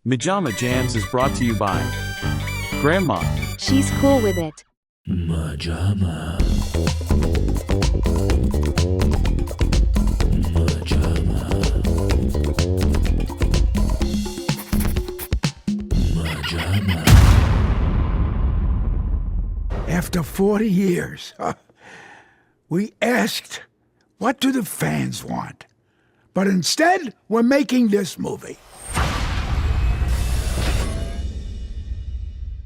MaJaMa Jams is brought to you by Grandma. She's cool with it. MaJaMa. MaJaMa. MaJaMa. After 40 years, we asked, what do the fans want? But instead, we're making this movie.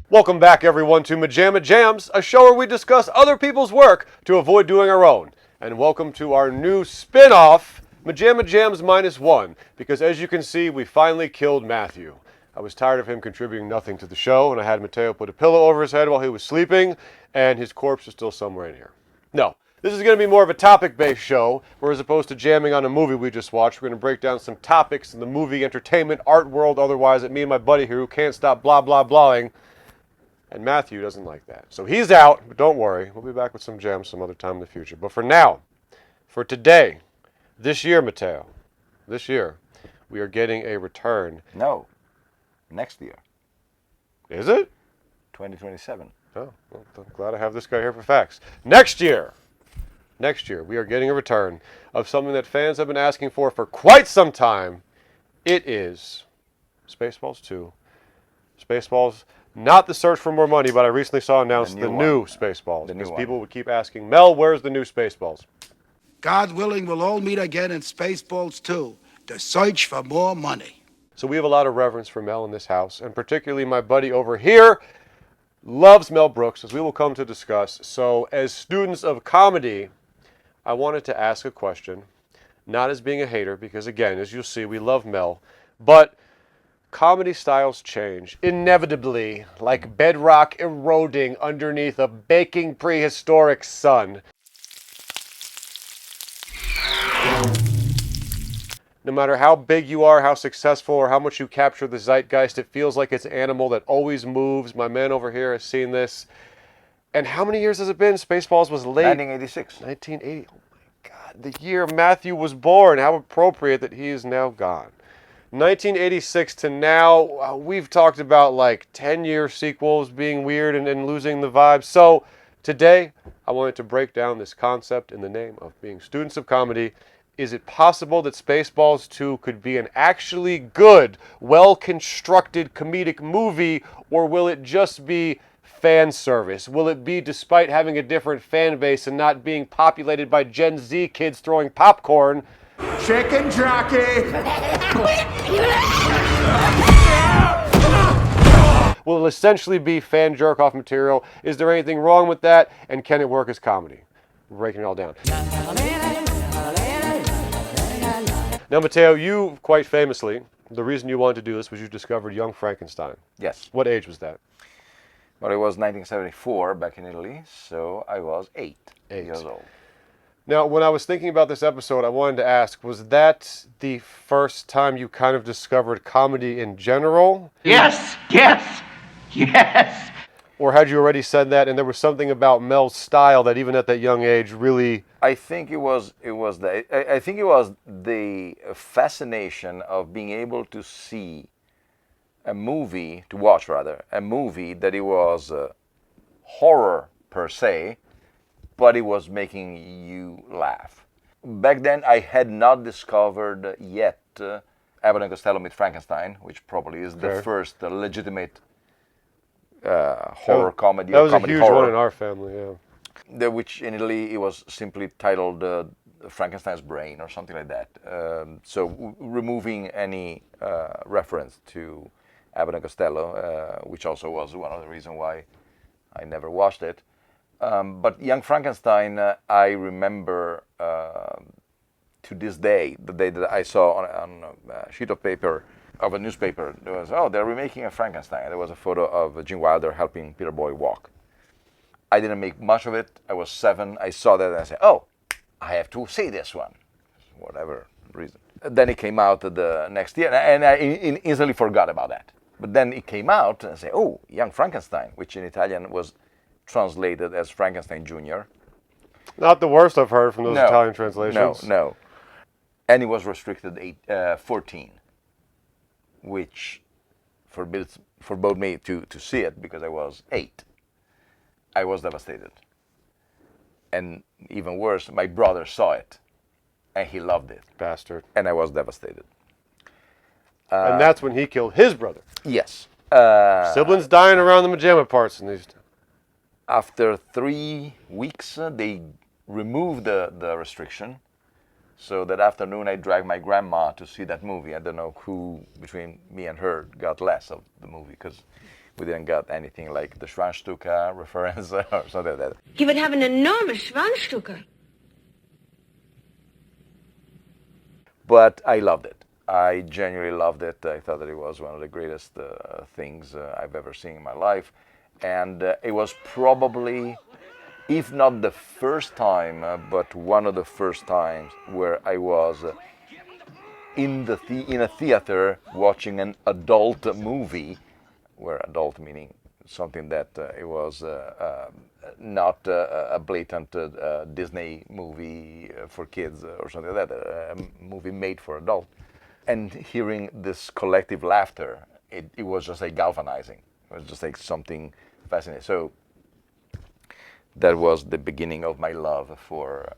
Welcome back, everyone, to MaJaMa Jams, a show where we discuss other people's work to avoid doing our own. And welcome to our new spin-off, MaJaMa Jams -1, because as you can see, we finally killed Matthew. I was tired of him contributing nothing to the show, and I had Matteo put a pillow over his head while he was sleeping, and his corpse is still somewhere in here. No, this is going to be more of a topic-based show, where as opposed to jamming on a movie we just watched, we're going to break down some topics in the movie, entertainment, art world, otherwise, that me and my buddy here who can't stop blah-blah-blahing. And Matthew doesn't like that. So he's out, but don't worry. We'll be back with some jams some other time in the future. But for now, for today, this year, Matteo, this year, we are getting a return. No, next year, Is it? 2027. Oh, well, I'm glad I have this guy here for facts. Next year, we are getting a return of something that fans have been asking for quite some time. It is Spaceballs 2. Spaceballs, not The Search for More Money, but I recently saw announced the new Spaceballs. Because people would keep asking, Mel, where's the new Spaceballs? God willing, we'll all meet again in Spaceballs 2, The Search for More Money. So we have a lot of reverence for Mel in this house, and particularly my buddy over here loves Mel Brooks, as we will come to discuss. So as students of comedy, I wanted to ask a question, not as being a hater, because again, as you'll see, we love Mel, but comedy styles change, inevitably, like bedrock eroding underneath a baking prehistoric sun. No matter how big you are, how successful, or how much you capture the zeitgeist, it feels like it's an animal that always moves. My man over here has seen this. And how many years has it been? Spaceballs was late. 1986. 1980. Oh my God. The year Matthew was born. How appropriate that he is now gone. 1986 to now, we've talked about like 10-year sequels being weird and losing the vibe. So today, I wanted to break down this concept in the name of being students of comedy. Is it possible that Spaceballs 2 could be an actually good, well-constructed comedic movie, or will it just be fan service? Will it be, despite having a different fan base and not being populated by Gen Z kids throwing popcorn, Chicken jockey! will it essentially be fan jerk-off material? Is there anything wrong with that? And can it work as comedy? We're breaking it all down. Now, Matteo, you quite famously, the reason you wanted to do this was you discovered Young Frankenstein. Yes. What age was that? But it was 1974 back in Italy, so I was 8 years old. Now, when I was thinking about this episode, I wanted to ask, was that the first time you kind of discovered comedy in general? Yes! Or had you already said that and there was something about Mel's style that even at that young age really... I think it was the fascination of being able to see a movie that it was horror per se, but it was making you laugh. Back then, I had not discovered yet Abbott and Costello Meet Frankenstein, which probably is the first legitimate horror comedy. That was comedy a huge horror. one in our family, yeah. Which in Italy, it was simply titled Frankenstein's Brain or something like that. So removing any reference to Abbott and Costello, which also was one of the reasons why I never watched it. But Young Frankenstein, I remember to this day, the day that I saw on a sheet of paper of a newspaper, there was, they're remaking a Frankenstein. There was a photo of Gene Wilder helping Peter Boy walk. I didn't make much of it. I was 7. I saw that and I said, I have to see this one, whatever reason. Then it came out the next year, and I instantly forgot about that. But then it came out and I said, Young Frankenstein, which in Italian was translated as Frankenstein Jr. Not the worst I've heard from those Italian translations. No. And it was restricted 14, which forbade me to see it because I was 8. I was devastated. And even worse, my brother saw it, and he loved it. Bastard. And I was devastated. And that's when he killed his brother. Yes. Siblings dying around the MaJaMa parts in these. After 3 weeks, they removed the restriction. So that afternoon, I dragged my grandma to see that movie. I don't know who, between me and her, got less of the movie, because we didn't get anything like the Schwanzstücke reference or something like that. He would have an enormous Schwanzstücke. But I loved it. I genuinely loved it. I thought that it was one of the greatest things I've ever seen in my life. And it was probably, if not the first time, but one of the first times where I was in a theater watching an adult movie, where adult meaning something that it was not a blatant Disney movie for kids or something like that, a movie made for adults. And hearing this collective laughter, it was just like galvanizing. It was just like something fascinating. So that was the beginning of my love for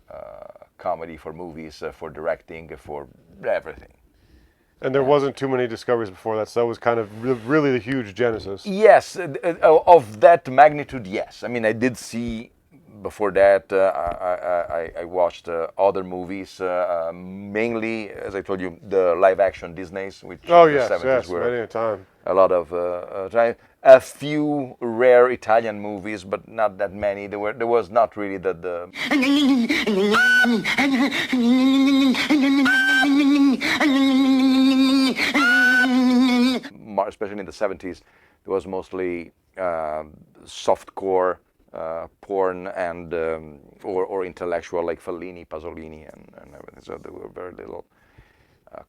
comedy, for movies, for directing, for everything. And there wasn't too many discoveries before that, so that was kind of really the huge genesis. Yes, of that magnitude, yes. I mean, I did see before that, I watched other movies, mainly, as I told you, the live-action Disneys, which in the 70s were many a time. a lot of time. A few rare Italian movies, but not that many. There was not really the especially in the 70s, there was mostly softcore porn and or intellectual, like Fellini, Pasolini, and everything. So there were very little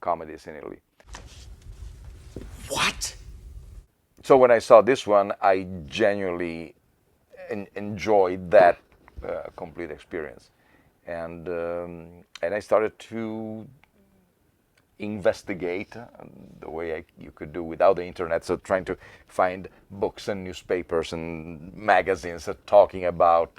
comedies in Italy. What? So when I saw this one, I genuinely enjoyed that complete experience, and I started to investigate the way you could do without the internet. So trying to find books and newspapers and magazines talking about,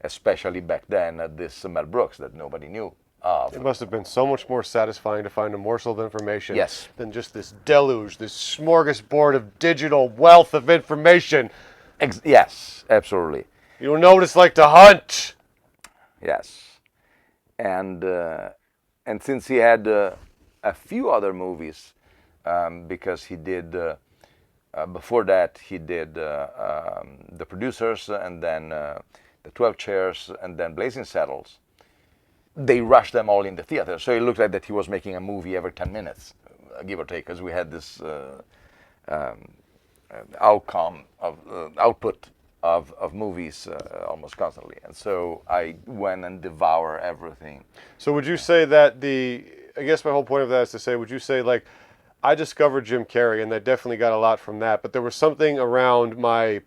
especially back then, this Mel Brooks that nobody knew of. It must have been so much more satisfying to find a morsel of information than just this deluge, this smorgasbord of digital wealth of information. Yes, absolutely. You don't know what it's like to hunt. Yes, and since he had a few other movies, because he did before that he did The Producers, and then The 12 Chairs, and then Blazing Saddles. They rushed them all in the theater, so it looked like that he was making a movie every 10 minutes, give or take, because we had this output of movies almost constantly, and so I went and devoured everything. So would you say that I guess my whole point of that is to say, would you say, like, I discovered Jim Carrey, and I definitely got a lot from that, but there was something around my, I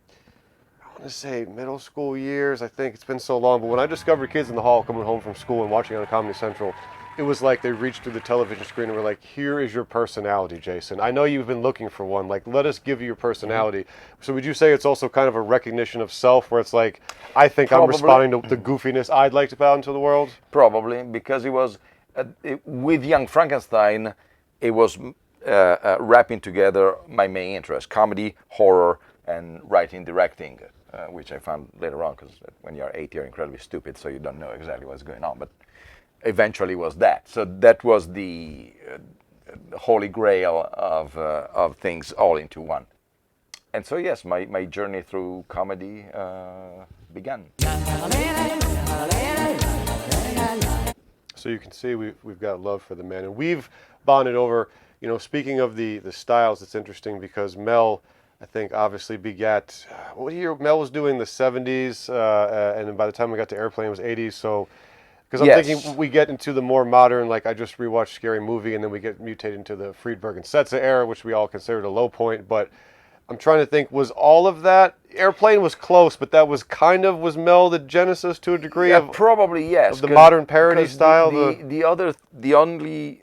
want to say middle school years, I think it's been so long, but when I discovered Kids in the Hall coming home from school and watching it on Comedy Central, it was like they reached through the television screen and were like, here is your personality, Jason. I know you've been looking for one. Like, let us give you your personality. Mm-hmm. So would you say it's also kind of a recognition of self, where it's like, I think I'm responding to the goofiness I'd like to put out into the world? Probably, because it was, with Young Frankenstein, it was wrapping together my main interests: comedy, horror, and writing, directing, which I found later on, because when you're 8, you're incredibly stupid, so you don't know exactly what's going on. But eventually was that. So that was the holy grail of things all into one. And so yes, my journey through comedy began. So you can see we've got love for the man, and we've bonded over, you know, speaking of the styles, it's interesting because Mel, I think, obviously begat, what year Mel was doing the 70s, and then by the time we got to Airplane, it was 80s, so, because I'm thinking we get into the more modern, like I just rewatched Scary Movie, and then we get mutated into the Friedberg and Setzer era, which we all considered a low point, but I'm trying to think, was all of that, Airplane was close, but that was was Mel the genesis to a degree? Yeah, of probably yes. Of the modern parody style? The only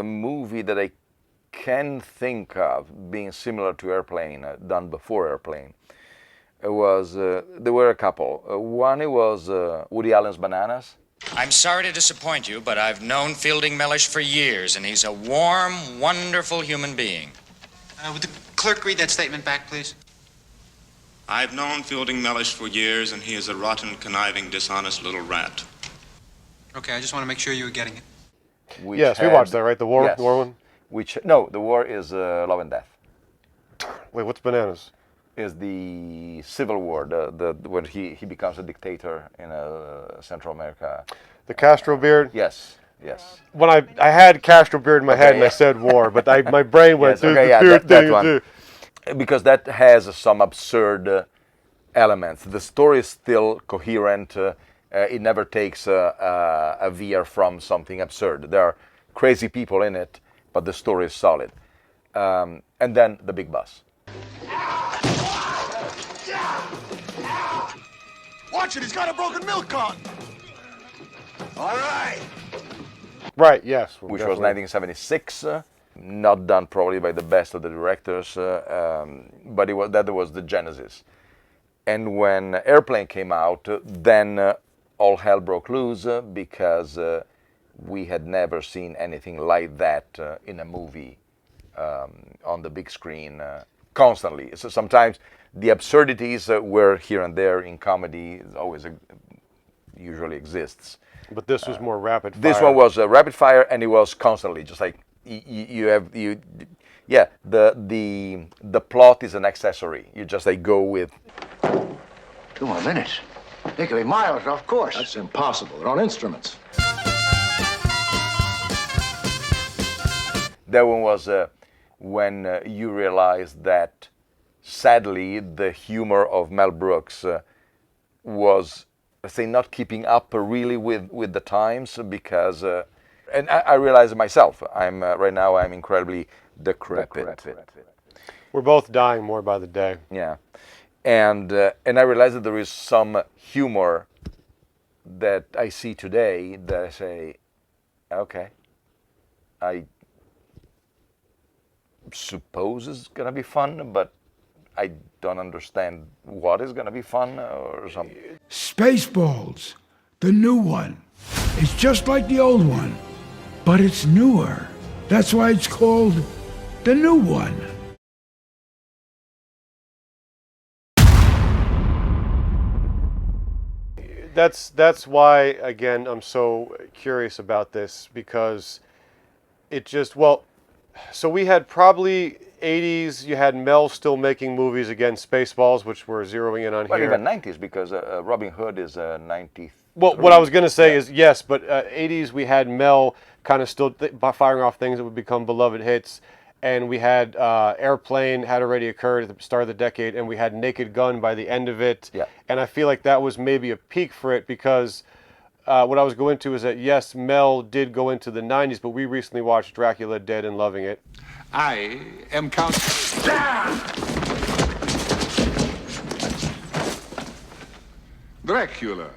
movie that I can think of being similar to Airplane, done before Airplane, was there were a couple. One, it was Woody Allen's Bananas. I'm sorry to disappoint you, but I've known Fielding Mellish for years, and he's a warm, wonderful human being. Would the clerk read that statement back, please? I've known Fielding Mellish for years, and he is a rotten, conniving, dishonest little rat. Okay, I just want to make sure you were getting it. Yes, we watched that, right? The war, yes, war one? No, the war is Love and Death. Wait, what's Bananas? Is the Civil War, when he becomes a dictator in Central America. The Castro beard? Yes. When I had Castro beard in my head and I said war, but my brain went through the beard that one. Because that has some absurd elements. The story is still coherent. It never takes a veer from something absurd. There are crazy people in it, but the story is solid. And then The Big Bus. Watch it, he's got a broken milk carton. All right. Right, yes. Which was 1976. Not done probably by the best of the directors, but that was the genesis. And when Airplane came out, then all hell broke loose because we had never seen anything like that in a movie on the big screen constantly. So sometimes the absurdities were here and there in comedy, always usually exists. But this was more rapid fire. This one was rapid fire, and it was constantly just like the plot is an accessory. You just go with 2 more minutes. They could be miles off course. That's impossible. They're on instruments. That one was when you realized that, sadly, the humor of Mel Brooks was, let's say, not keeping up really with the times, because, and I realize it myself. Right now I'm incredibly decrepit. We're both dying more by the day. Yeah, and I realize that there is some humor that I see today that I say, okay, I suppose it's gonna be fun, but I don't understand what is gonna be fun or something. Spaceballs, the new one. It's just like the old one, but it's newer. That's why it's called the new one. That's why, again, I'm so curious about this, because it just, so we had probably 80s, you had Mel still making movies, again, Spaceballs, which we're zeroing in on here. Even 90s, because Robin Hood is 93. Well, what I was going to say is, yes, but 80s we had Mel kind of still firing off things that would become beloved hits, and we had Airplane had already occurred at the start of the decade, and we had Naked Gun by the end of it. Yeah. And I feel like that was maybe a peak for it, because what I was going to is that, yes, Mel did go into the 90s, but we recently watched Dracula Dead and loving it. I am Count... Dracula.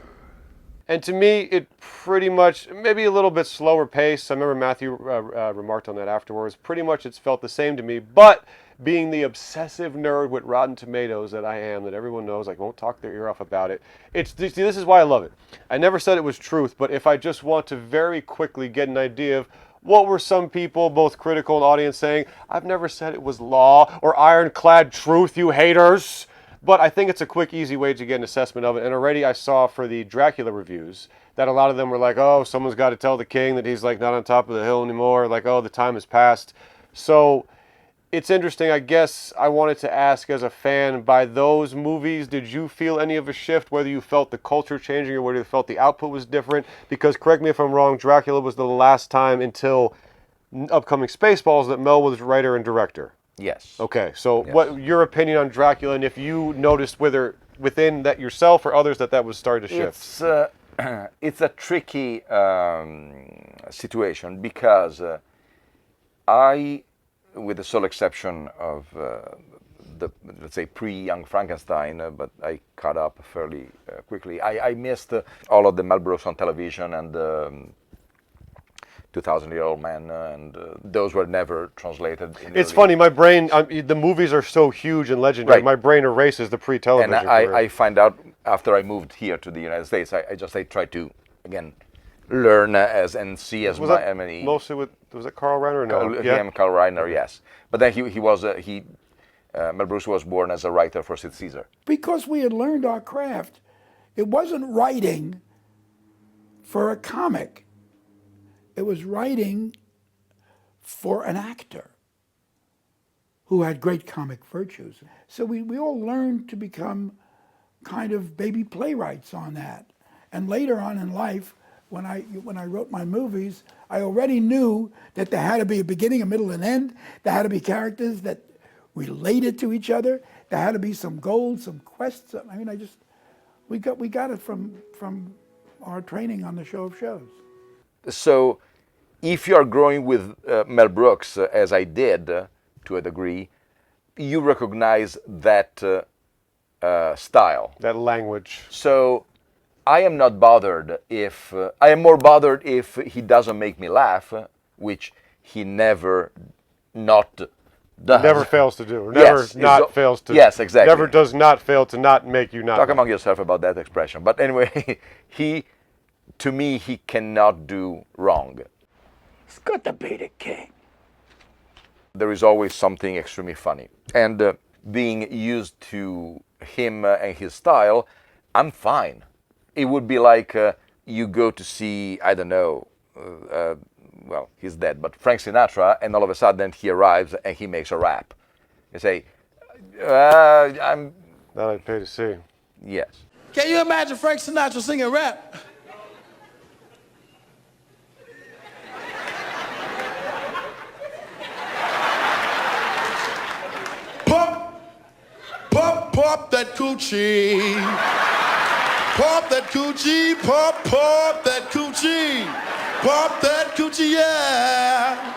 And to me, it pretty much, maybe a little bit slower pace. I remember Matthew remarked on that afterwards. Pretty much it's felt the same to me. But being the obsessive nerd with Rotten Tomatoes that I am, that everyone knows, I won't talk their ear off about it. This is why I love it. I never said it was truth, but if I just want to very quickly get an idea of what were some people, both critical and audience, saying, I've never said it was law or ironclad truth, you haters. But I think it's a quick, easy way to get an assessment of it. And already I saw for the Dracula reviews that a lot of them were like, oh, someone's got to tell the king that he's like not on top of the hill anymore. Like, oh, the time has passed. So it's interesting. I guess I wanted to ask, as a fan, by those movies, did you feel any of a shift, whether you felt the culture changing or whether you felt the output was different? Because, correct me if I'm wrong, Dracula was the last time until upcoming Spaceballs that Mel was writer and director. Yes. Okay, so what your opinion on Dracula, and if you noticed whether within that yourself or others that was starting to shift? It's a tricky situation, because I, with the sole exception of the, let's say, pre-Young Frankenstein, but I caught up fairly quickly. I missed all of the Mel Brooks on television and 2000-Year-Old Man, and those were never translated. It's funny, my brain, the movies are so huge and legendary, my brain erases the pre-television And I find out after I moved here to the United States, I tried to, again, learn and see as many. Mostly with, was it Carl Reiner? No, Carl Reiner, yes. But then Mel Brooks was born as a writer for Sid Caesar. Because we had learned our craft, it wasn't writing for a comic. It was writing for an actor who had great comic virtues. So we all learned to become kind of baby playwrights on that. And later on in life, when I wrote my movies, I already knew that there had to be a beginning, a middle, and end. There had to be characters that related to each other. There had to be some goals, some quests. I mean, we got it from our training on the Show of Shows. So, if you are growing with Mel Brooks, as I did to a degree, you recognize that style, that language. So, I am not bothered if I am more bothered if he doesn't make me laugh, which he never does. Never fails to do. Or never fails to. Yes, exactly. Never does not fail to not make you not. Talk among yourself about that expression. But anyway, to me, he cannot do wrong. It's got to be the king. There is always something extremely funny. And being used to him and his style, I'm fine. It would be like you go to see, I don't know, well, he's dead, but Frank Sinatra, and all of a sudden he arrives and he makes a rap. You say, I'm... That I'd pay to see. Yes. Can you imagine Frank Sinatra singing rap? Pop that coochie. Pop that coochie, pop that coochie. Pop that coochie, yeah.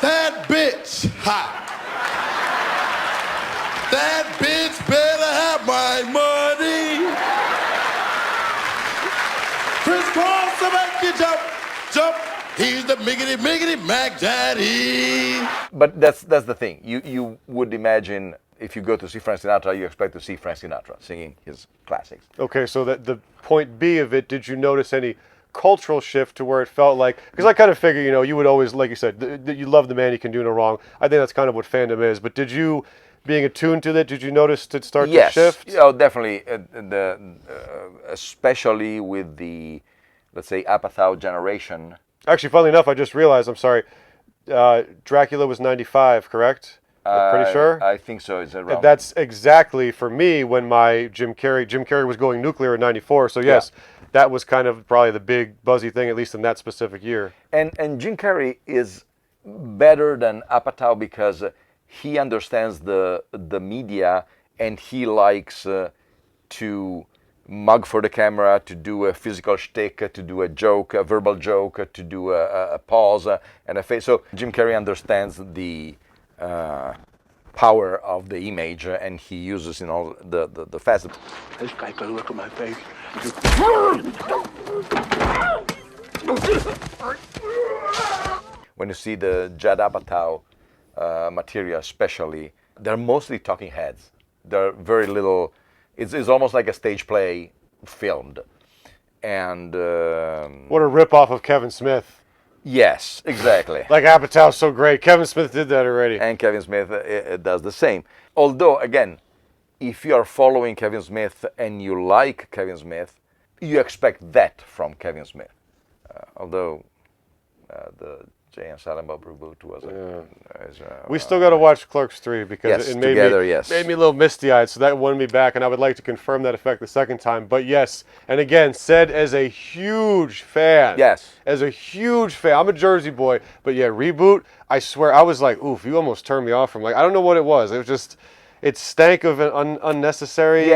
That bitch hot. That bitch better have my money. Chris Cross, somebody get jump. He's the miggity Mac Daddy. But that's the thing. You would imagine if you go to see Frank Sinatra, you expect to see Frank Sinatra singing his classics. Okay, so that the point B of it, did you notice any cultural shift to where it felt like, because I kind of figure, you would always, like you said, you love the man, he can do no wrong. I think that's kind of what fandom is. But did you, being attuned to that, did you notice it start to shift? Yes, definitely. Especially with the, let's say, Apatow generation. Actually, funnily enough, I just realized, I'm sorry, Dracula was 95, correct? Pretty sure? I think so. Is it wrong? That's exactly, for me, when my Jim Carrey was going nuclear in 94. So yes, that was kind of probably the big buzzy thing, at least in that specific year. And Jim Carrey is better than Apatow because he understands the media and he likes to mug for the camera, to do a physical shtick, to do a joke, a verbal joke, to do a pause and a face. So Jim Carrey understands the power of the image, and he uses in all the facets. This guy can look at my face. When you see the Judd Apatow material, especially, they're mostly talking heads. They're very little. It's almost like a stage play filmed, and what a ripoff of Kevin Smith. Yes, exactly. Like Apatow's so great. Kevin Smith did that already. And Kevin Smith does the same. Although, again, if you are following Kevin Smith and you like Kevin Smith, you expect that from Kevin Smith. Although the Jay and Silent Bob reboot was... we still got to watch Clerks 3 because it made me a little misty-eyed, so that won me back, and I would like to confirm that effect the second time. But yes, and again, said as a huge fan. Yes. As a huge fan. I'm a Jersey boy, but yeah, reboot, I swear, I was like, oof, you almost turned me off from, like, I don't know what it was. It was just... It stank of an unnecessary,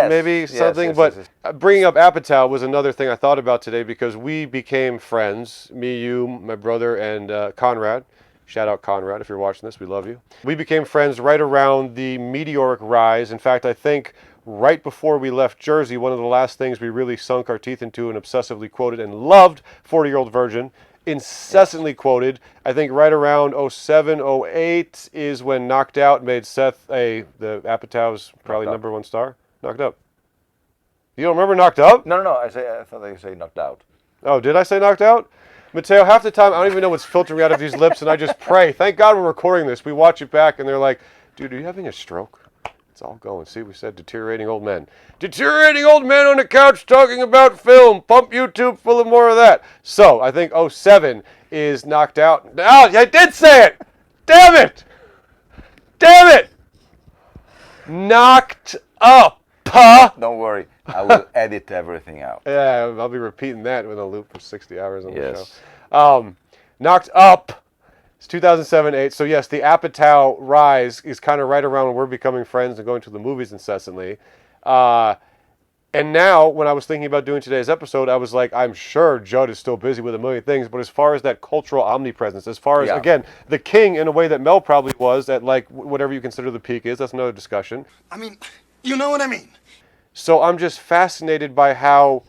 something. But bringing up Apatow was another thing I thought about today because we became friends, me, you, my brother, and Conrad. Shout out Conrad if you're watching this. We love you. We became friends right around the meteoric rise. In fact, I think right before we left Jersey, one of the last things we really sunk our teeth into and obsessively quoted and loved, 40-Year-Old Virgin, incessantly quoted. I think right around 07, 08 is when Knocked Out made Seth the Apatow's probably #1 star. Knocked Up. You don't remember Knocked Up? No. I thought they say Knocked Out. Oh, did I say Knocked Out? Matteo, half the time I don't even know what's filtering out of these lips, and I just pray. Thank God we're recording this. We watch it back, and they're like, dude, are you having a stroke? It's all going. See, we said deteriorating old men. Deteriorating old men on the couch talking about film. Pump YouTube full of more of that. So, I think 07 is Knocked Out. Oh, I did say it! Damn it! Damn it! Knocked Up. Don't worry. I will edit everything out. Yeah, I'll be repeating that with a loop for 60 hours on the show. Knocked Up. It's 2007-08. So yes, the Apatow rise is kind of right around when we're becoming friends and going to the movies incessantly. And now, when I was thinking about doing today's episode, I was like, I'm sure Judd is still busy with a million things, but as far as that cultural omnipresence, as far as, again, the king in a way that Mel probably was at, like, whatever you consider the peak is, that's another discussion. I mean, you know what I mean. So I'm just fascinated by how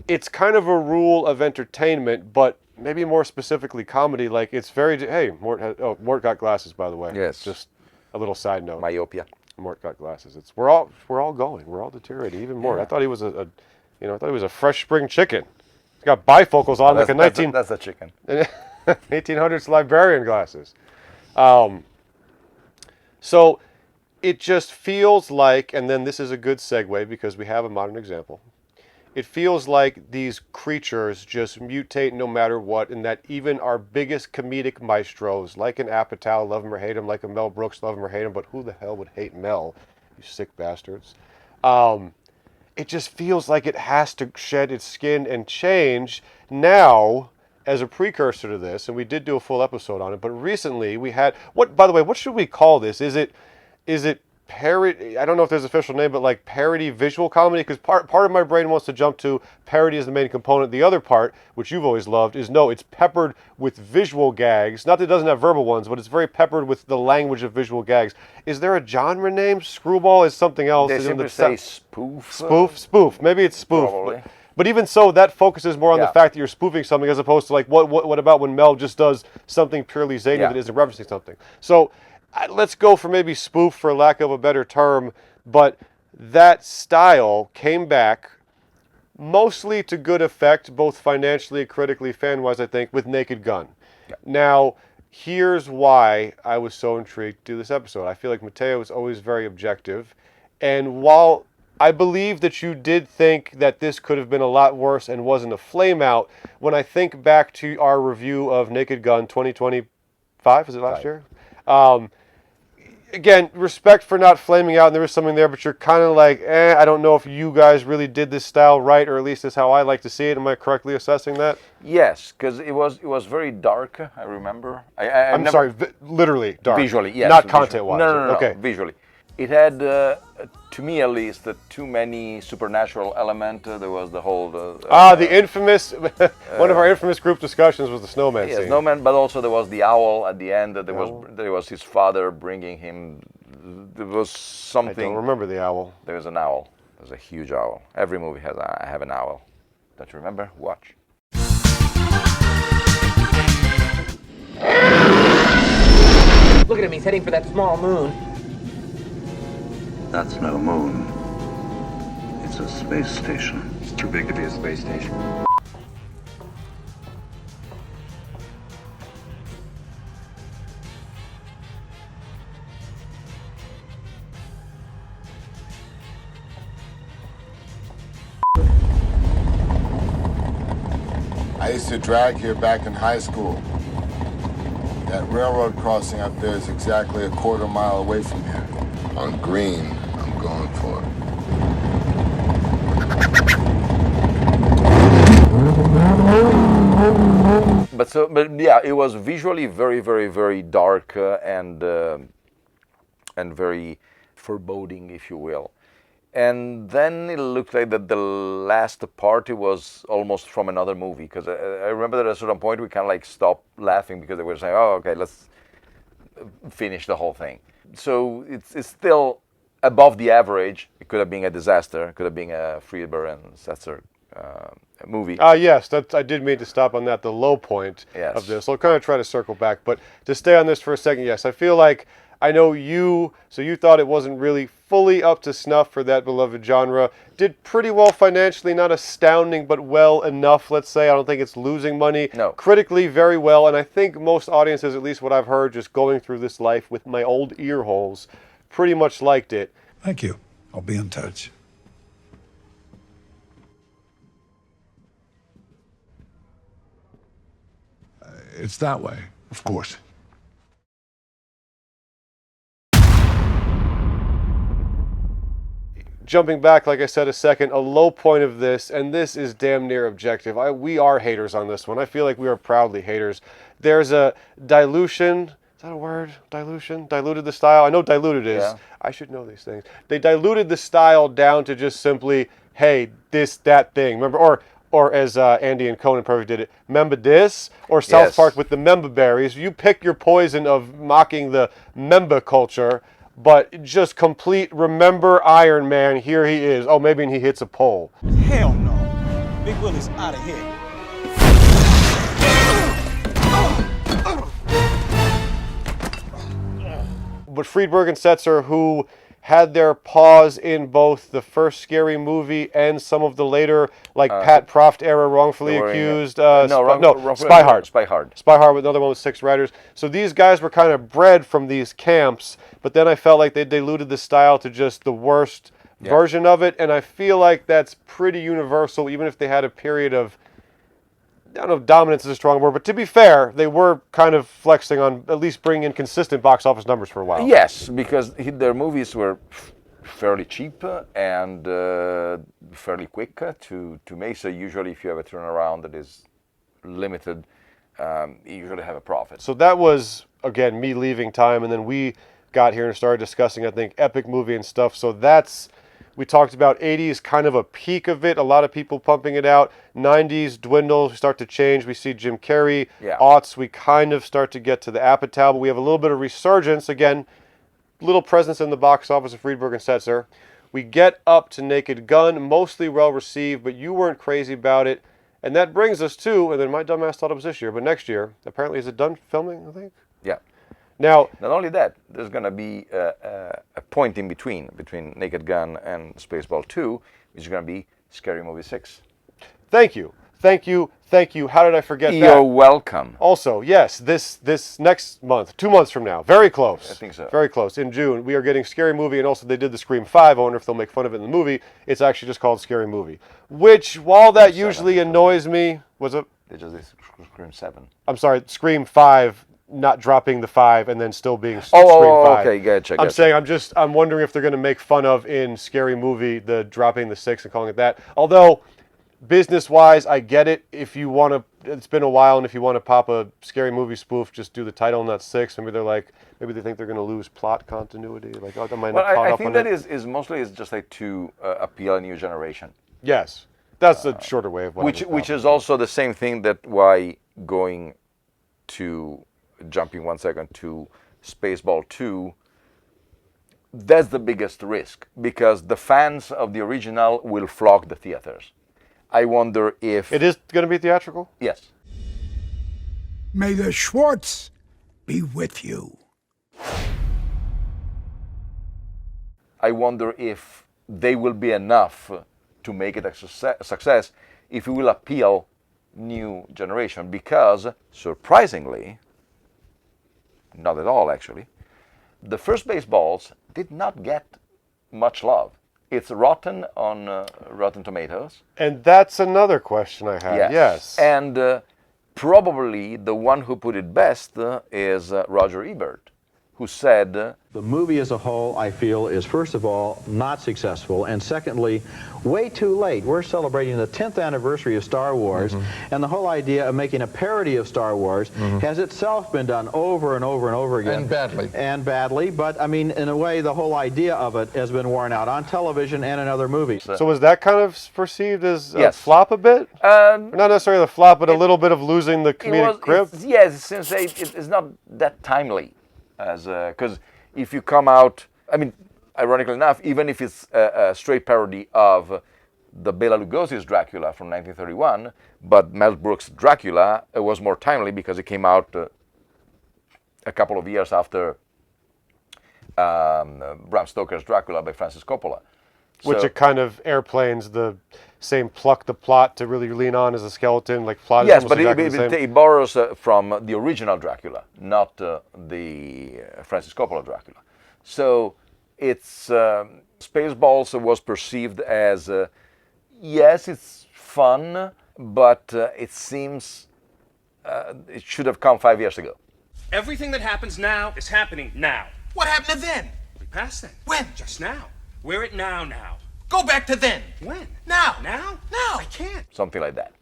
it's kind of a rule of entertainment, but maybe more specifically comedy. Like, it's very, hey, Mort got glasses, by the way. Yes. Just a little side note. Myopia. Mort got glasses. We're all going. We're all deteriorating even more. I thought he was I thought he was a fresh spring chicken. He's got bifocals on like a 19. That's a chicken. 1800s librarian glasses. So it just feels like, and then this is a good segue because we have a modern example. It feels like these creatures just mutate no matter what, and that even our biggest comedic maestros, like an Apatow, love him or hate him, like a Mel Brooks, love him or hate him, but who the hell would hate Mel, you sick bastards? It just feels like it has to shed its skin and change now as a precursor to this, and we did do a full episode on it, but recently we had, by the way, what should we call this? Is it parody? I don't know if there's an official name, but like parody visual comedy, because part of my brain wants to jump to parody as the main component. The other part, which you've always loved, is no, it's peppered with visual gags. Not that it doesn't have verbal ones, but it's very peppered with the language of visual gags. Is there a genre name? Screwball is something else. They simply say spoof. Spoof. Maybe it's spoof. Probably. But even so, that focuses more on the fact that you're spoofing something as opposed to like, what about when Mel just does something purely zany that isn't referencing something? So let's go for maybe spoof, for lack of a better term, but that style came back mostly to good effect, both financially, critically, fan-wise, I think, with Naked Gun. Yeah. Now, here's why I was so intrigued to do this episode. I feel like Matteo is always very objective, and while I believe that you did think that this could have been a lot worse and wasn't a flame out, when I think back to our review of Naked Gun 2025, was it last year? Again, respect for not flaming out, and there was something there, but you're kind of like, I don't know if you guys really did this style right, or at least that's how I like to see it. Am I correctly assessing that? Yes, because it was very dark, I remember. I'm sorry, literally dark. Visually, yes. Not content-wise. No, okay. Visually. It had, to me at least, too many supernatural element. There was the whole... the infamous... one of our infamous group discussions was the snowman scene. Snowman, but also there was the owl at the end. There was his father bringing him... There was something... I don't remember the owl. There was an owl. There's a huge owl. Every movie has have an owl. Don't you remember? Watch. Look at him, he's heading for that small moon. That's no moon. It's a space station. It's too big to be a space station. I used to drag here back in high school. That railroad crossing up there is exactly a quarter mile away from here. On green, I'm going for it. But yeah, it was visually very, very, very dark and very foreboding, if you will. And then it looked like that the last part was almost from another movie, because I remember that at a certain point we kind of like stopped laughing because they were saying, "Oh, okay, let's finish the whole thing." So it's still above the average. It could have been a disaster. It could have been a Friedberg and Setzer movie. Yes, I did mean to stop on that, the low point of this. I'll kind of try to circle back, but to stay on this for a second, yes, I feel like I know you thought it wasn't really fully up to snuff for that beloved genre. Did pretty well financially, not astounding, but well enough, let's say. I don't think it's losing money. No. Critically, very well, and I think most audiences, at least what I've heard, just going through this life with my old ear holes, pretty much liked it. Thank you. I'll be in touch. It's that way, of course. Jumping back, like I said a second, a low point of this, and this is damn near objective. We are haters on this one. I feel like we are proudly haters. There's a dilution. Is that a word? Dilution? Diluted the style? I know diluted is. Yeah. I should know these things. They diluted the style down to just simply, hey, this, that thing. Remember, or as Andy and Conan Perfect did it, member this, or South Park with the member berries. You pick your poison of mocking the member culture, but just complete, remember Iron Man, here he is. Oh, maybe he hits a pole. Hell no. Big Willie's out of here. But Friedberg and Setzer, who had their paws in both the first Scary Movie and some of the later, like Pat Proft era, wrongfully accused. Spy Hard. Spy Hard. Spy Hard, with another one with 6 writers. So these guys were kind of bred from these camps, but then I felt like they diluted the style to just the worst version of it, and I feel like that's pretty universal, even if they had a period of, I don't know if dominance is a strong word, but to be fair, they were kind of flexing on at least bringing in consistent box office numbers for a while. Yes, because their movies were fairly cheap and fairly quick to make. So usually if you have a turnaround that is limited, you usually have a profit. So that was, again, me leaving time, and then we got here and started discussing, I think, epic movie and stuff. So that's... We talked about 80s, kind of a peak of it. A lot of people pumping it out. 90s dwindle, we start to change. We see Jim Carrey. Aughts, we kind of start to get to the Apatow, but we have a little bit of resurgence. Again, little presence in the box office of Friedberg and Setzer. We get up to Naked Gun, mostly well received, but you weren't crazy about it. And that brings us to, and then my dumbass thought it was this year, but next year. Apparently, is it done filming, I think? Yeah. Now, not only that, there's going to be a point in between Naked Gun and Spaceballs 2, which is going to be Scary Movie 6. Thank you. How did I forget that? You're welcome. Also, yes, this next month, 2 months from now, very close. I think so. Very close. In June, we are getting Scary Movie, and also they did the Scream 5. I wonder if they'll make fun of it in the movie. It's actually just called Scary Movie. Which, while that usually annoys me, was it? They just did Scream 7. I'm sorry, Scream 5. Not dropping the 5 and then still being Scream 5. Okay, gotcha. I'm saying I'm wondering if they're going to make fun of in Scary Movie the dropping the 6 and calling it that. Although business-wise, I get it. If you want to, it's been a while, and if you want to pop a Scary Movie spoof, just do the title, not 6. Maybe they think they're going to lose plot continuity. Like, oh, that might not caught I up think on that it. is mostly just like to appeal a new generation. Yes, that's a shorter way of which is also the same thing that why going to. Jumping 1 second to Spaceballs 2, that's the biggest risk because the fans of the original will flock the theaters. I wonder if... It is going to be theatrical? Yes. May the Schwartz be with you. I wonder if they will be enough to make it a success, if it will appeal new generation because, surprisingly, not at all, actually. The first Spaceballs did not get much love. It's rotten on Rotten Tomatoes. And that's another question I have. Yes. And probably the one who put it best is Roger Ebert, who said... The movie as a whole, I feel, is first of all not successful, and secondly, way too late. We're celebrating the 10th anniversary of Star Wars, and the whole idea of making a parody of Star Wars has itself been done over and over and over again. And badly. And badly, but I mean, in a way, the whole idea of it has been worn out on television and in other movies. So was that kind of perceived as a flop a bit? Not necessarily the flop, but a little bit of losing the comedic grip? Yes, since it's not that timely. Because if you come out, I mean, ironically enough, even if it's a straight parody of the Bela Lugosi's Dracula from 1931, but Mel Brooks' Dracula was more timely because it came out a couple of years after Bram Stoker's Dracula by Francis Coppola. Which it kind of airplanes the same pluck the plot to really lean on as a skeleton, like plot. Yes, is but exactly the same. it borrows from the original Dracula, not the Francis Coppola Dracula. So it's Spaceballs was perceived as yes, it's fun, but it seems it should have come 5 years ago. Everything that happens now is happening now. What happened to then? We passed then. When? Just now. We're at now. Go back to then. When? Now. Now? Now. I can't. Something like that.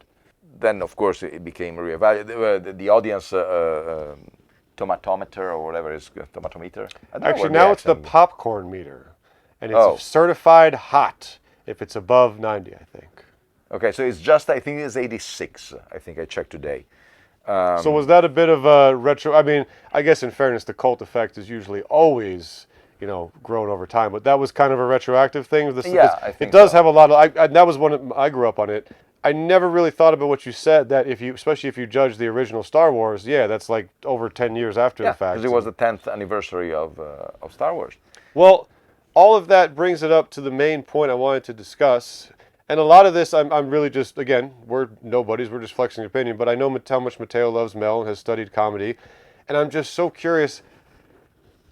Then, of course, it became reevaluated. The audience tomatometer or whatever it is, tomatometer. Actually, now it's the popcorn meter, and it's certified hot if it's above 90, I think. Okay, so it's just, I think it's 86. I think I checked today. So was that a bit of a retro? I mean, I guess in fairness, the cult effect is usually always, grown over time. But that was kind of a retroactive thing. I think it does have a lot of. That was one I grew up on it. I never really thought about what you said. That especially if you judge the original Star Wars, that's like over 10 years after the fact. Because it was the 10th anniversary of Star Wars. Well, all of that brings it up to the main point I wanted to discuss. And a lot of this, I'm really just, again, we're nobodies, we're just flexing opinion, but I know how much Matteo loves Mel and has studied comedy, and I'm just so curious,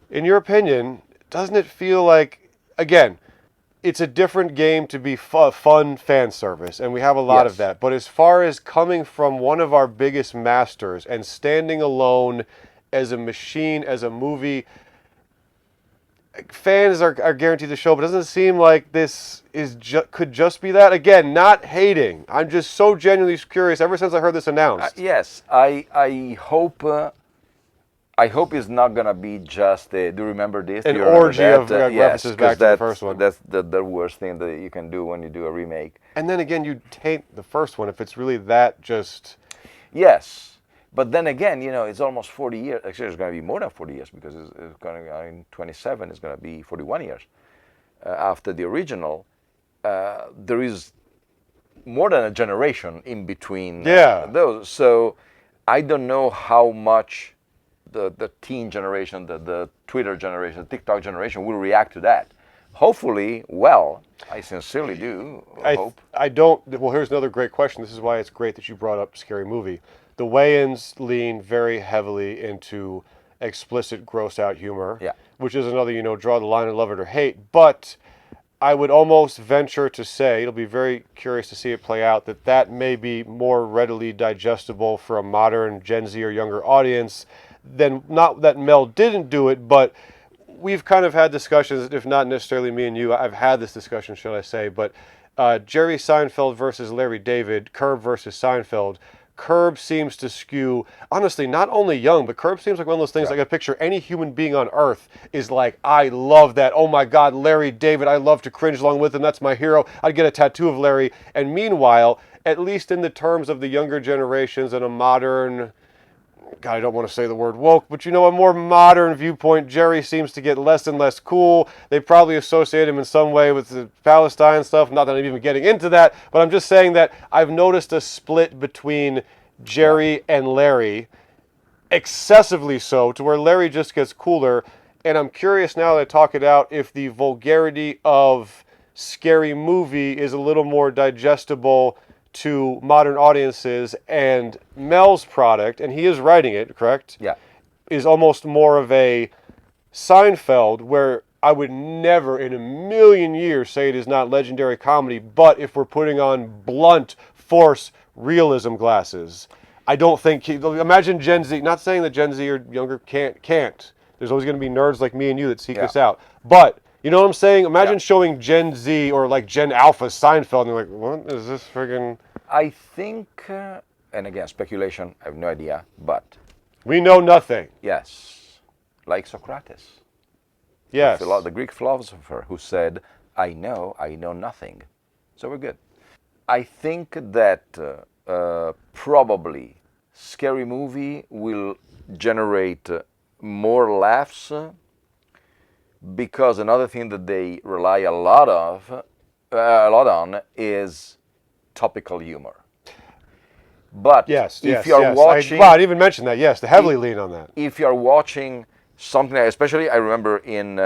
in your opinion, doesn't it feel like, again, it's a different game to be fun fan service, and we have a lot of that, but as far as coming from one of our biggest masters and standing alone as a machine, as a movie, fans are guaranteed the show, but doesn't it seem like this is could just be that? Again, not hating. I'm just so genuinely curious ever since I heard this announced. Yes, I hope it's not gonna be just do you remember this? An orgy of references back to the first one. That's the worst thing that you can do when you do a remake. And then again, you taint the first one if it's really that just. Yes. But then again, it's almost 40 years. Actually, it's going to be more than 40 years because it's going to in 27. It's going to be 41 years after the original. There is more than a generation in between those. So I don't know how much the teen generation, the Twitter generation, the TikTok generation will react to that. Hopefully, well, I sincerely do hope. I don't. Well, here's another great question. This is why it's great that you brought up Scary Movie. The weigh-ins lean very heavily into explicit, gross-out humor, which is another, draw the line and love it or hate. But I would almost venture to say, it'll be very curious to see it play out, that may be more readily digestible for a modern Gen Z or younger audience than, not that Mel didn't do it, but we've kind of had discussions, if not necessarily me and you, I've had this discussion, shall I say, but Jerry Seinfeld versus Larry David, Curb versus Seinfeld. Curb seems to skew, honestly, not only young, but Curb seems like one of those things I can picture any human being on earth is like, I love that. Oh my God, Larry David, I love to cringe along with him. That's my hero. I'd get a tattoo of Larry. And meanwhile, at least in the terms of the younger generations and a modern, God, I don't want to say the word woke, but a more modern viewpoint, Jerry seems to get less and less cool. They probably associate him in some way with the Palestine stuff. Not that I'm even getting into that, but I'm just saying that I've noticed a split between Jerry and Larry, excessively so, to where Larry just gets cooler. And I'm curious now that I talk it out, if the vulgarity of Scary Movie is a little more digestible to modern audiences, and Mel's product, and he is writing it, correct? Yeah. Is almost more of a Seinfeld, where I would never in a million years say it is not legendary comedy, but if we're putting on blunt force realism glasses, I don't think imagine Gen Z, not saying that Gen Z or younger can't. There's always going to be nerds like me and you that seek this out. But you know what I'm saying? Imagine showing Gen Z or like Gen Alpha Seinfeld and you're like, what is this friggin'? I think, and again, speculation, I have no idea, but... We know nothing. Yes. Like Socrates. Yes. The Greek philosopher who said, I know nothing. So we're good. I think that probably Scary Movie will generate more laughs because another thing that they rely a lot of a lot on is topical humor. But Yes, if you're watching, I didn't even mention that. Yes, they heavily lean on that. If you're watching something, especially I remember in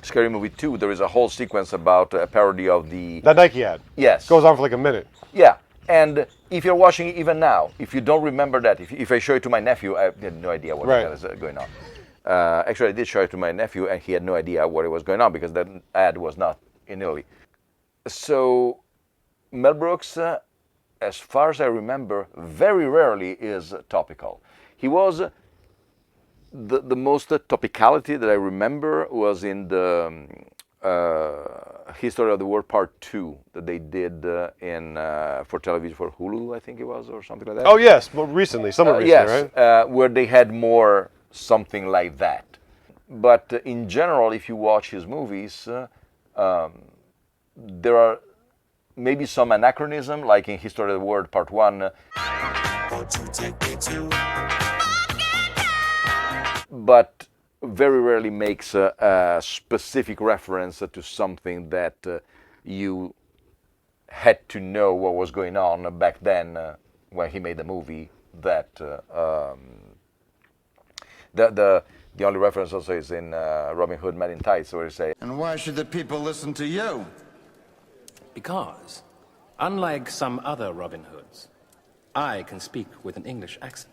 Scary Movie 2, there is a whole sequence about a parody of that Nike ad. Yes, goes on for like a minute. Yeah, and if you're watching it even now, if you don't remember that, if I show it to my nephew, I had no idea what the hell is going on. Actually, I did show it to my nephew, and he had no idea what was going on because that ad was not in Italy. So Mel Brooks, as far as I remember, very rarely is topical. He was the most topicality that I remember was in the History of the World Part 2 that they did for television for Hulu, I think it was, or something like that. Oh yes, but recently, somewhat recently, right? Where they had more something like that. But in general, if you watch his movies, there are maybe some anachronism, like in History of the World Part 1. But very rarely makes a specific reference to something that you had to know what was going on back then when he made the movie. That the only reference also is in Robin Hood Men in Tights, where he say, "And why should the people listen to you?" Because, unlike some other Robin Hoods, I can speak with an English accent.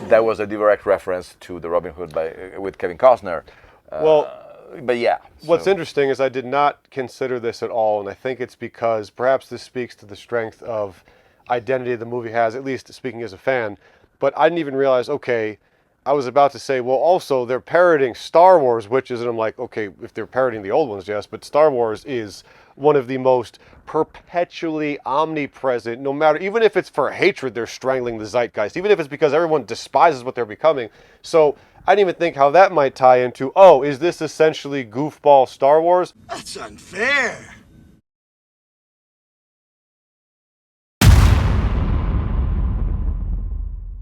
That was a direct reference to the Robin Hood with Kevin Costner. But yeah. What's interesting is I did not consider this at all, and I think it's because perhaps this speaks to the strength of identity the movie has, at least speaking as a fan. But I didn't even realize, okay, I was about to say, well, also they're parodying Star Wars witches, and I'm like, okay, if they're parodying the old ones, yes, but Star Wars is one of the most perpetually omnipresent, no matter, even if it's for hatred, they're strangling the zeitgeist, even if it's because everyone despises what they're becoming. So I didn't even think how that might tie into, oh, is this essentially goofball Star Wars? That's unfair.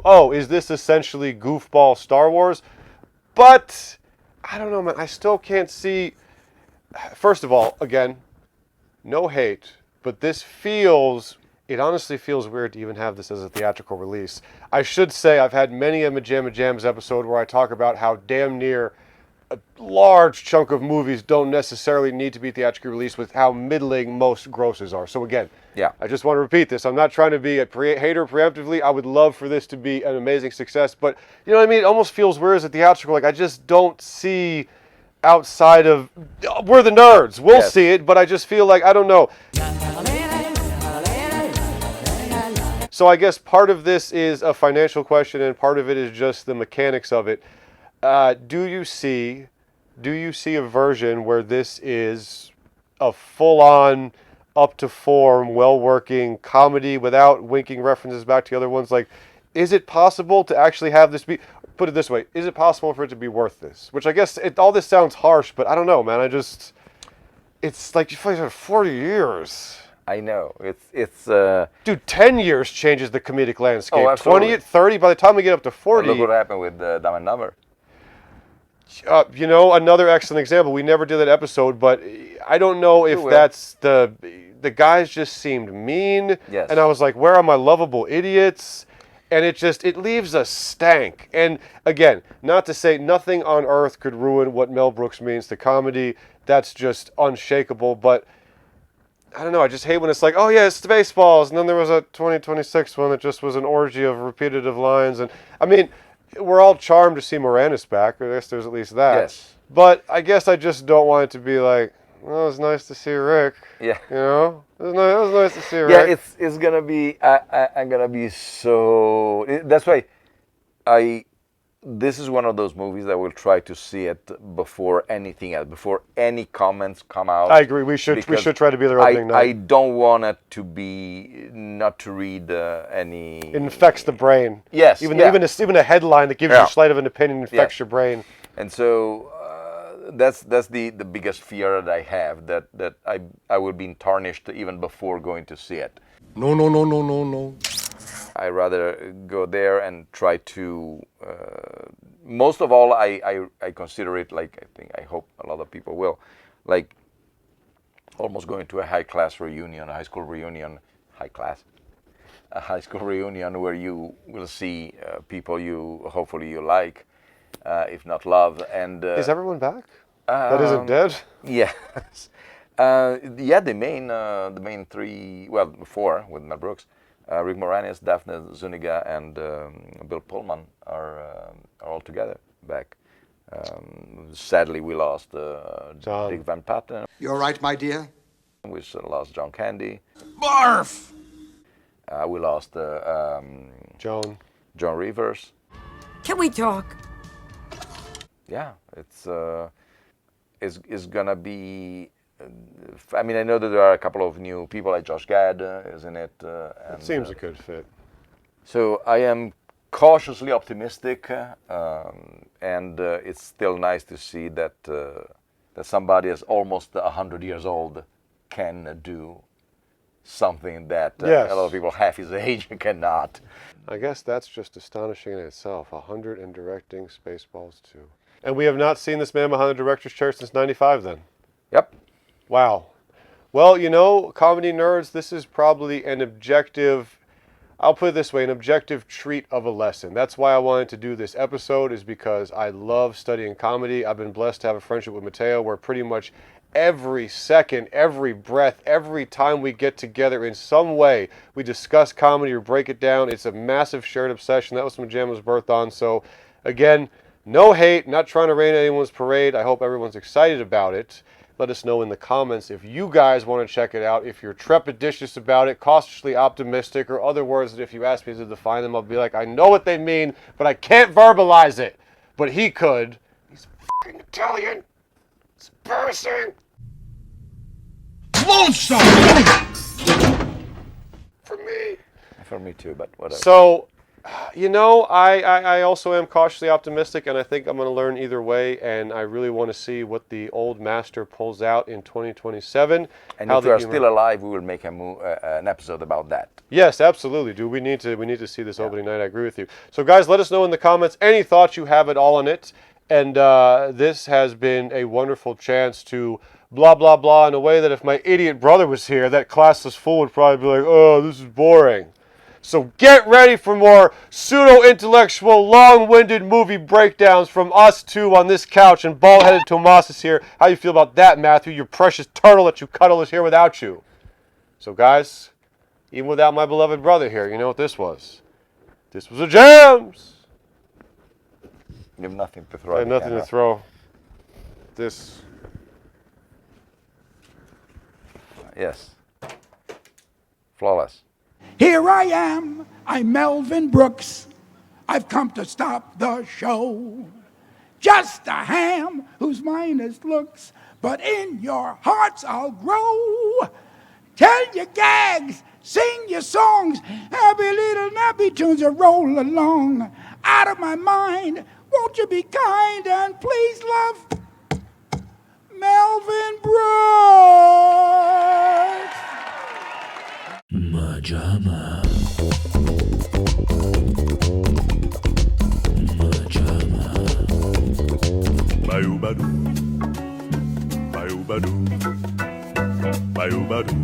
Oh, is this essentially goofball Star Wars? But I don't know, man. I still can't see. First of all, again, no hate, but this feels, it honestly feels weird to even have this as a theatrical release. I should say I've had many a MaJaMa Jams episode where I talk about how damn near a large chunk of movies don't necessarily need to be theatrically released with how middling most grosses are. So again, I just want to repeat this. I'm not trying to be a hater preemptively. I would love for this to be an amazing success, but you know what I mean? It almost feels weird as a theatrical. Like I just don't see outside of, we're the nerds. We'll see it, but I just feel like, I don't know. So I guess part of this is a financial question and part of it is just the mechanics of it. Do you see a version where this is a full-on, up-to-form, well-working comedy without winking references back to the other ones? Like, is it possible to actually have this be, put it this way, is it possible for it to be worth this? Which I guess, all this sounds harsh, but I don't know, man. It's like, you feel like 40 years. I know. It's Dude, 10 years changes the comedic landscape. Oh, absolutely. 20, 30, by the time we get up to 40. Look what happened with Dumb and Dumber. You know, another excellent example. We never did that episode, but I don't know if that's the guys just seemed mean. Yes. And I was like, where are my lovable idiots? And it leaves a stank. And again, not to say nothing on earth could ruin what Mel Brooks means to comedy. That's just unshakable. But I don't know. I just hate when it's like, oh yeah, it's Spaceballs. And then there was a 2026 one that just was an orgy of repetitive lines. And I mean, we're all charmed to see Moranis back. Or I guess there's at least that. Yes. But I guess I just don't want it to be like, well, it's nice to see Rick. Yeah. You know? It was nice to see Rick. Yeah, it's gonna be, I'm gonna be so, that's why this is one of those movies that we'll try to see it before anything else, before any comments come out. I agree. We should try to be there opening night. I don't want it to be, not to read any... It infects the brain. Yes. Even a headline that gives you a slight of an opinion infects your brain. And so that's the biggest fear that I have, that I would be tarnished even before going to see it. No. I rather go there and try to, most of all, I consider it like, I hope a lot of people will, like almost going to a high-class reunion, a high school reunion, a high school reunion where you will see people hopefully you like, if not love. And is everyone back? That isn't dead? Yes. Yeah, the main three, well, four with Mel Brooks, Rick Moranis, Daphne Zuniga, and Bill Pullman are all together back. Sadly, we lost Dick Van Patten. You all right, my dear? We lost John Candy. Barf! We lost John Rivers. Can we talk? Yeah, it's gonna be. I mean, I know that there are a couple of new people, like Josh Gad is in it. It seems a good fit. So I am cautiously optimistic, and it's still nice to see that that somebody as almost 100 years old can do something that yes. a lot of people half his age cannot. I guess that's just astonishing in itself. 100 and directing Spaceballs 2. And we have not seen this man behind the director's chair since '95 then? Yep. Wow. Well, you know, comedy nerds, this is probably an objective, I'll put it this way, an objective treat of a lesson. That's why I wanted to do this episode, is because I love studying comedy. I've been blessed to have a friendship with Matteo where pretty much every second, every breath, every time we get together in some way, we discuss comedy or break it down. It's a massive shared obsession. That was MaJaMa's birth on. So, again, no hate, not trying to rain anyone's parade. I hope everyone's excited about it. Let us know in the comments if you guys want to check it out, if you're trepidatious about it, cautiously optimistic, or other words that if you ask me to define them, I'll be like, I know what they mean, but I can't verbalize it. But he could. He's fucking Italian. It's embarrassing. Lonesome! For me. For me too, but whatever. So, you know, I also am cautiously optimistic, and I think I'm going to learn either way, and I really want to see what the old master pulls out in 2027. And if we are still alive, we will make an episode about that. Yes, absolutely, dude. We need to see this opening night. I agree with you. So, guys, let us know in the comments any thoughts you have at all on it. And this has been a wonderful chance to blah, blah, blah in a way that if my idiot brother was here, that classless fool would probably be like, oh, this is boring. So get ready for more pseudo-intellectual, long-winded movie breakdowns from us two on this couch, and bald-headed Tomas is here. How you feel about that, Matthew? Your precious turtle that you cuddle is here without you. So, guys, even without my beloved brother here, you know what this was? This was a Jams! You have nothing to throw. I have nothing to throw. This. Yes. Flawless. Here I am, I'm Melvin Brooks. I've come to stop the show. Just a ham whose minus looks, but in your hearts I'll grow. Tell your gags, sing your songs, happy little nappy tunes that roll along. Out of my mind, won't you be kind and please love Melvin Brooks? MaJaMa. MaJaMa. Bayou-badou. Bayou-badou. Bayou-badou.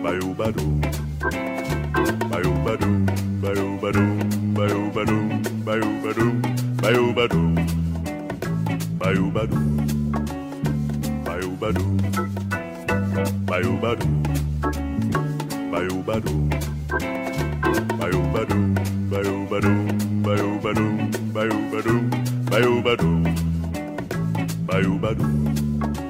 Bayou-badou. Bayou-badou. Bayou-badou. Bayou-badou. Bayou-badou. Bayou-badou. Bayou-badou. Bayou-badou. Bayou-badou. Bayou-badou. Bayou-badou. Bayou-badou. Bayou-badou. Bayou-badou. Bayou-badou. Bayou-badou.